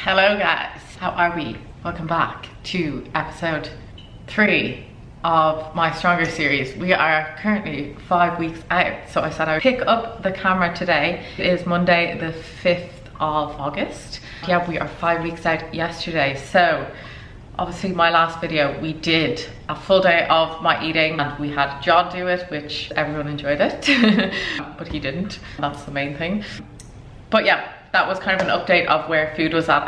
Hello guys, how are we? Welcome back to episode 3 of my Stronger series. We are currently 5 weeks out, so I said I would pick up the camera today. It is Monday the 5th of August. Yeah, we are 5 weeks out yesterday, so obviously my last video we did a full day of my eating and we had John do it, which everyone enjoyed it, but he didn't. That's the main thing. But yeah, that was kind of an update of where food was at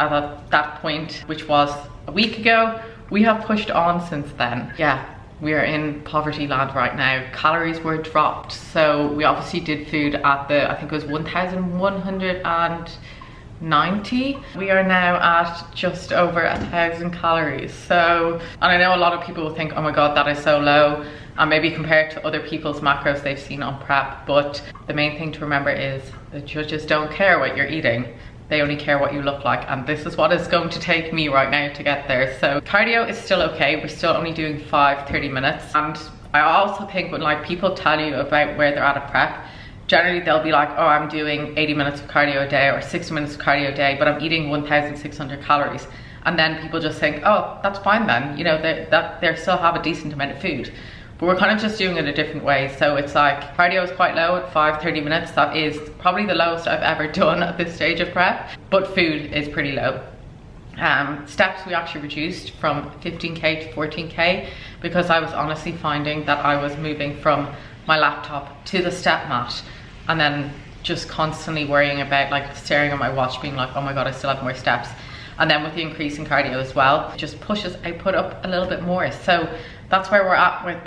that point, which was a week ago. We have pushed on since then. Yeah, we are in poverty land right now. Calories were dropped, so we obviously did food at the, I think it was 1,190. We are now at just over 1,000 calories. So, and I know a lot of people will think, oh my god, that is so low, and maybe compare it to other people's macros they've seen on prep, but the main thing to remember is the judges don't care what you're eating. They only care what you look like, and this is what it's going to take me right now to get there. So cardio is still okay. We're still only doing 30 minutes. And I also think when like people tell you about where they're at a prep, generally they'll be like, oh, I'm doing 80 minutes of cardio a day or 60 minutes of cardio a day, but I'm eating 1,600 calories. And then people just think, oh, that's fine then. You know, they still have a decent amount of food. But we're kind of just doing it a different way. So it's like cardio is quite low at 30 minutes. That is probably the lowest I've ever done at this stage of prep, but food is pretty low. Steps we actually reduced from 15k to 14k because I was honestly finding that I was moving from my laptop to the step mat and then just constantly worrying about like staring at my watch being like, oh my god, I still have more steps. And then with the increase in cardio as well, it just pushes output up a little bit more. So that's where we're at with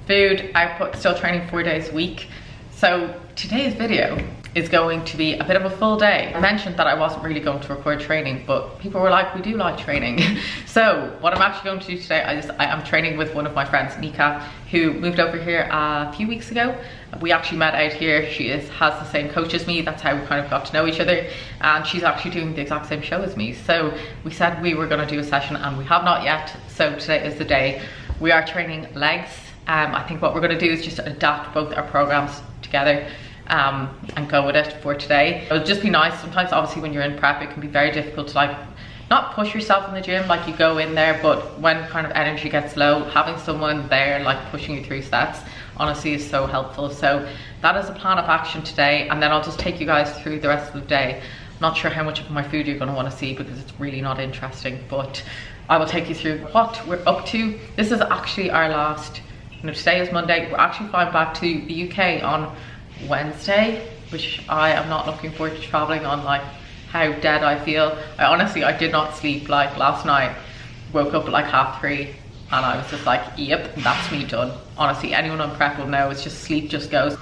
food output, still training 4 days a week. So today's video is going to be a bit of a full day. I mentioned that I wasn't really going to record training, but people were like, we do like training. So what I'm actually going to do today, I am training with one of my friends, Nika, who moved over here a few weeks ago. We actually met out here. She has the same coach as me. That's how we kind of got to know each other. And she's actually doing the exact same show as me. So we said we were gonna do a session and we have not yet. So today is the day. We are training legs. I think what we're gonna do is just adapt both our programs together and go with it for today. It'll just be nice. Sometimes obviously when you're in prep, it can be very difficult to like, not push yourself in the gym, like you go in there, but when kind of energy gets low, having someone there like pushing you through sets honestly is so helpful. So that is a plan of action today, and then I'll just take you guys through the rest of the day. I'm not sure how much of my food you're going to want to see because it's really not interesting, but I will take you through what we're up to. This is actually our last, you know, today is Monday. We're actually flying back to the UK on Wednesday, which I am not looking forward to traveling on, like how dead I feel. I did not sleep like last night. Woke up at like 3:30 and I was just like, yep, that's me done. Honestly, anyone on prep will know, it's just sleep just goes.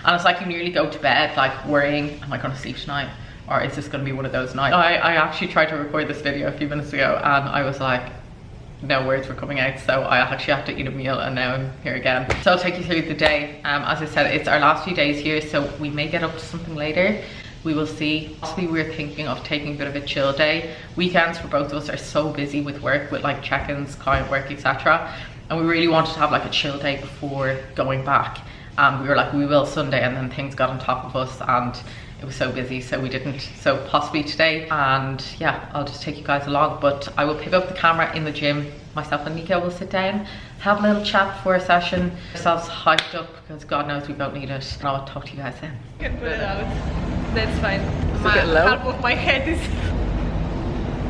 And it's like you nearly go to bed like worrying, am I gonna sleep tonight? Or is this gonna be one of those nights? I actually tried to record this video a few minutes ago and I was like, no words were coming out, so I actually have to eat a meal and now I'm here again. So I'll take you through the day. As I said, it's our last few days here, so we may get up to something later. We will see. Possibly we're thinking of taking a bit of a chill day. Weekends for both of us are so busy with work, with like check-ins, client work, etc. And we really wanted to have like a chill day before going back. We were like, we will Sunday, and then things got on top of us and it was so busy, so we didn't. So possibly today, and yeah, I'll just take you guys along, but I will pick up the camera in the gym. Myself and Nico will sit down, have a little chat before a session, ourselves hyped up because God knows we don't need it, and I'll talk to you guys then. You can put it out. That's fine. Half of my head is...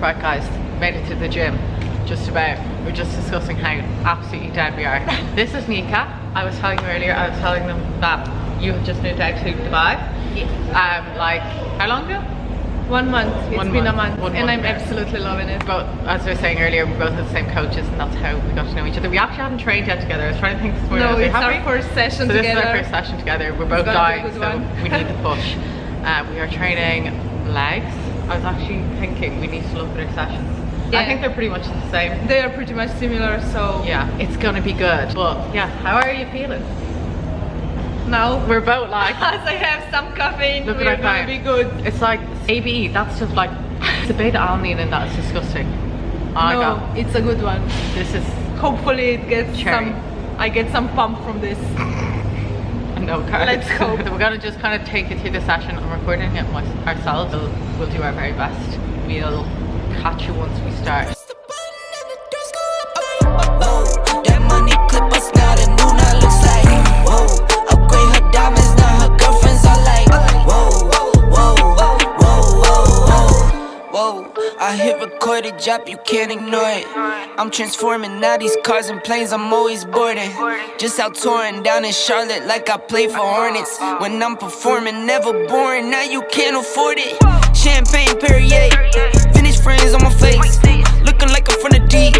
Right guys, made it to the gym, just about. We're just discussing how absolutely dead we are. This is Nika. I was telling you earlier, I was telling them that you have just moved out to Dubai. Yeah. Like, how long ago? 1 month. It's been a month. And I'm there. absolutely loving it. But as I was saying earlier, we both had the same coaches and that's how we got to know each other. We actually haven't trained yet together. I was trying to think this morning. No, it's our first session together. This is our first session together. We're both dying, so we need the push. We are training legs. I was actually thinking we need to look at our sessions. Yeah. I think they're pretty much the same. They are pretty much similar, so... yeah, it's gonna be good. But yeah, how are you feeling? Now we're both like... as I have some caffeine, look we're gonna be good. It's like ABE, that's just like... it's a beta alanine in that, it's disgusting. Oh, no, it's a good one. This is... hopefully it gets cherry. I get some pump from this. No carbs. Let's go. We're gonna just kind of take you through the session. I'm recording it ourselves. We'll do our very best. We'll catch you once we start. That money clip us now, the new now looks like. Whoa, upgrade her diamonds, now her girlfriends are like. Whoa, whoa, whoa, whoa, whoa. I hit recorded drop, you can't ignore it. I'm transforming now these cars and planes, I'm always boarding. Just out touring down in Charlotte like I play for Hornets. When I'm performing, never boring, now you can't afford it. Champagne Perrier, Finnish friends on my face, looking like I'm from the deep.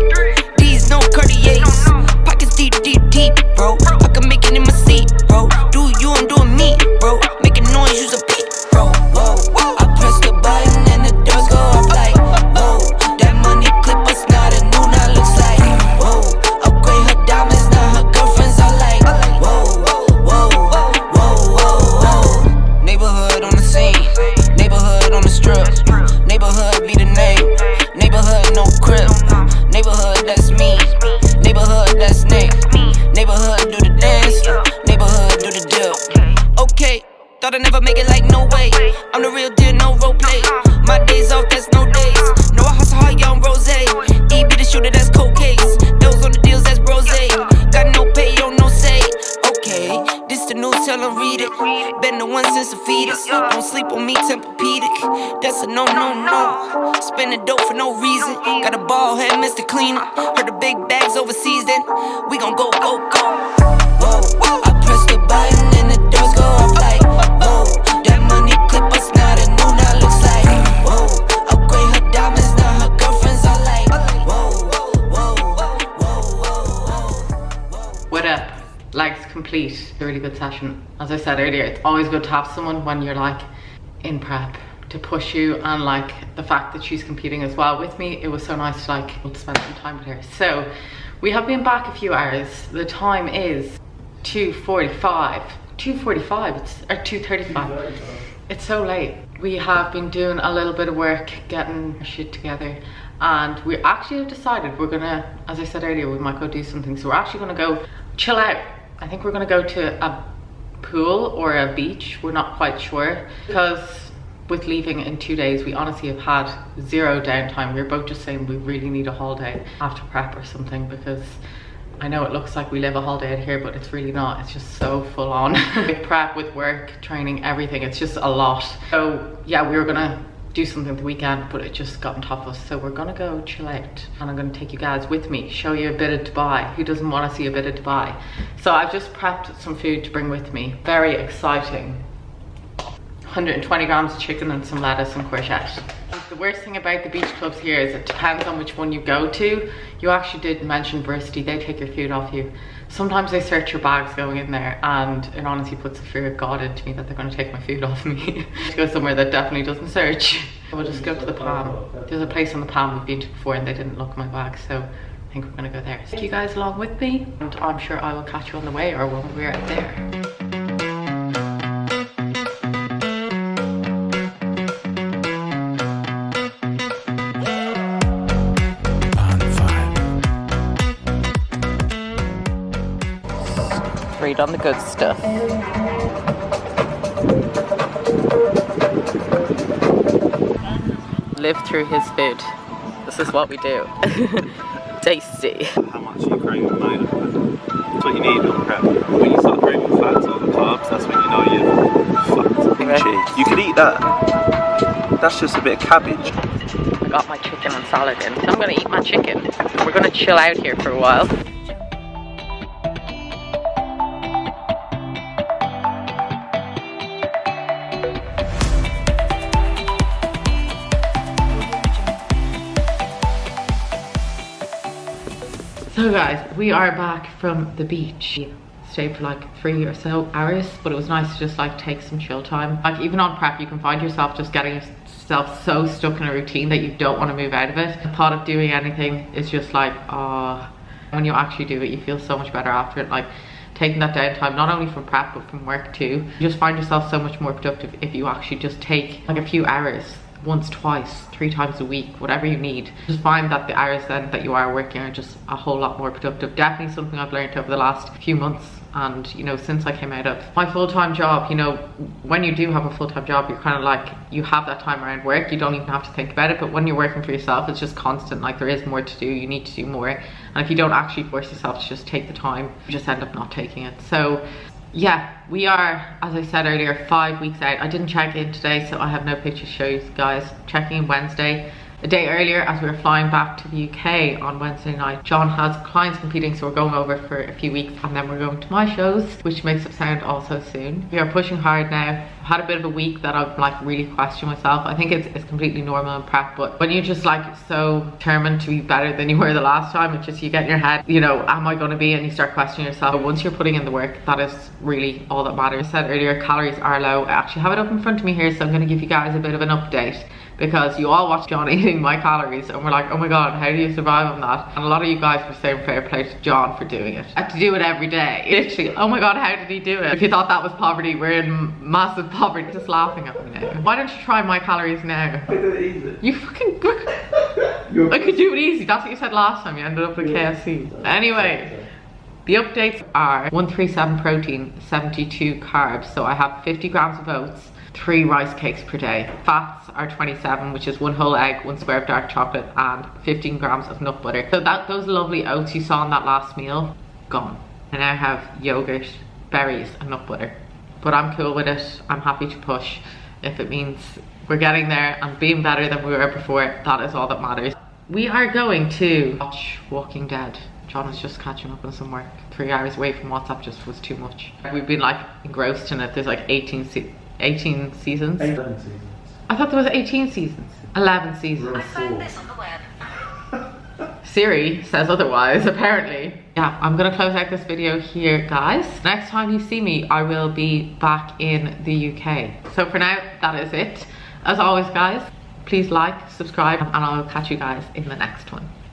These no Cartiers, pockets deep, deep, deep, bro. I can make it in my seat, bro. Do you, I'm doing me, bro. Making noise, use a beat, bro. Whoa, I press the button and the doors go off like. Whoa, that money clip us now, the new now looks like. Whoa, upgrade her diamonds, now her girlfriends are like. Whoa, whoa, whoa, whoa. Neighborhood on the scene, neighborhood on the strip. Neighborhood be the name, neighborhood no crib. Neighborhood that's me, neighborhood that's Nick. Neighborhood do the dance, neighborhood do the dip. Okay, thought I'd never make it like no way. I'm the real deal, no role play. My days off, that's no days. No, I hustle hard, young rose. E be the shooter, that's cold case. Those on the deals, that's brose. Got no pay, yo, no say. Okay, this the news, tell them read it. Been the one since the fetus. Don't sleep on me, Tempur-Pedic. That's a no, no, no. Spending dope for no reason. Got a bald head, Mr. Cleaner. Heard the big bags overseas, then we gon' go, go, go. Whoa, I press the button and the doors go off like. Whoa, that money clip us now, the new now looks like. Whoa, upgrade her diamonds, now her girlfriends are like. Whoa, whoa, whoa, whoa. What up? Legs complete. A really good session. As I said earlier, it's always good to have someone when you're like in prep to push you, and like the fact that she's competing as well with me, it was so nice to like spend some time with her. So we have been back a few hours. The time is 2:45. 2:45, or 2:35. It's so late. We have been doing a little bit of work getting our shit together, and we actually have decided we're gonna, as I said earlier, we might go do something. So we're actually gonna go chill out. I think we're gonna go to a pool or a beach. We're not quite sure, because with leaving in 2 days, we honestly have had zero downtime. We're both just saying we really need a holiday after prep or something, because I know it looks like we live a holiday out here, but it's really not. It's just so full on with prep, with work, training, everything. It's just a lot. So yeah, we were gonna do something the weekend, but it just got on top of us. So we're gonna go chill out, and I'm gonna take you guys with me, show you a bit of Dubai. Who doesn't want to see a bit of Dubai? So I've just prepped some food to bring with me. Very exciting. 120 grams of chicken and some lettuce and courgette. The worst thing about the beach clubs here is it depends on which one you go to. You actually did mention Bursty, they take your food off you. Sometimes they search your bags going in there, and it honestly puts a fear of God into me that they're going to take my food off me. To go somewhere that definitely doesn't search. We'll just go to the Palm. There's a place on the Palm we've been to before and they didn't look at my bag, so I think we're going to go there. Take you guys along with me, and I'm sure I will catch you on the way or when we're out there. Read on the good stuff. Live through his food. This is what we do. Tasty. How much you crave at the moment. That's what you need on prep. When you start craving fats or carbs, that's when you know you're fucked. Okay. You could eat that. That's just a bit of cabbage. I got my chicken and salad in, so I'm gonna eat my chicken. We're gonna chill out here for a while. So guys, we are back from the beach. Stayed for like 3 or so hours, but it was nice to just like take some chill time. Like even on prep, you can find yourself just getting yourself so stuck in a routine that you don't want to move out of it. The thought of doing anything is just like, when you actually do it, you feel so much better after it. Like taking that downtime, not only from prep, but from work too. You just find yourself so much more productive if you actually just take like a few hours, once, twice, 3 times a week, whatever you need. Just find that the hours then that you are working are just a whole lot more productive. Definitely something I've learned over the last few months And you know, since I came out of my full-time job, you know, when you do have a full-time job, you're kind of like, you have that time around work, you don't even have to think about it. But when you're working for yourself, it's just constant, like there is more to do, you need to do more. And if you don't actually force yourself to just take the time, you just end up not taking it. So yeah, we are, as I said earlier, 5 weeks out. I didn't check in today, so I have no pictures to show you guys. Checking in Wednesday, a day earlier, as we were flying back to the UK on Wednesday night. John has clients competing, so we're going over for a few weeks, and then we're going to my shows, which makes it sound also soon. We are pushing hard now. I've had a bit of a week that I've like really questioned myself. I think it's completely normal in prep, but when you're just like so determined to be better than you were the last time, it's just, you get in your head, you know, am I going to be? And you start questioning yourself. But once you're putting in the work, that is really all that matters. I said earlier, calories are low. I actually have it up in front of me here, so I'm going to give you guys a bit of an update, because you all watched John eating my calories and we're like, oh my god, how do you survive on that? And a lot of you guys were saying fair play to John for doing it. I had to do it every day. Literally, oh my god, how did he do it? If you thought that was poverty, we're in massive poverty. Just laughing at me now. Why don't you try my calories now? I did it easy. You fucking... I could do it easy. That's what you said last time. You ended up with KFC. Anyway, the updates are 137 protein, 72 carbs. So I have 50 grams of oats, 3 rice cakes per day. Fats are 27, which is 1 whole egg, 1 square of dark chocolate, and 15 grams of nut butter. So those lovely oats you saw in that last meal, gone. I now have yogurt, berries, and nut butter. But I'm cool with it. I'm happy to push. If it means we're getting there and being better than we were before, that is all that matters. We are going to watch Walking Dead. John is just catching up on some work. 3 hours away from WhatsApp just was too much. We've been like engrossed in it. There's like 18 seasons. 11 seasons. I thought there was 18 seasons. 11 seasons. I found this on the web. Siri says otherwise, apparently. Yeah, I'm gonna close out this video here, guys. Next time you see me, I will be back in the UK. So for now, that is it. As always, guys, please like, subscribe, and I'll catch you guys in the next one.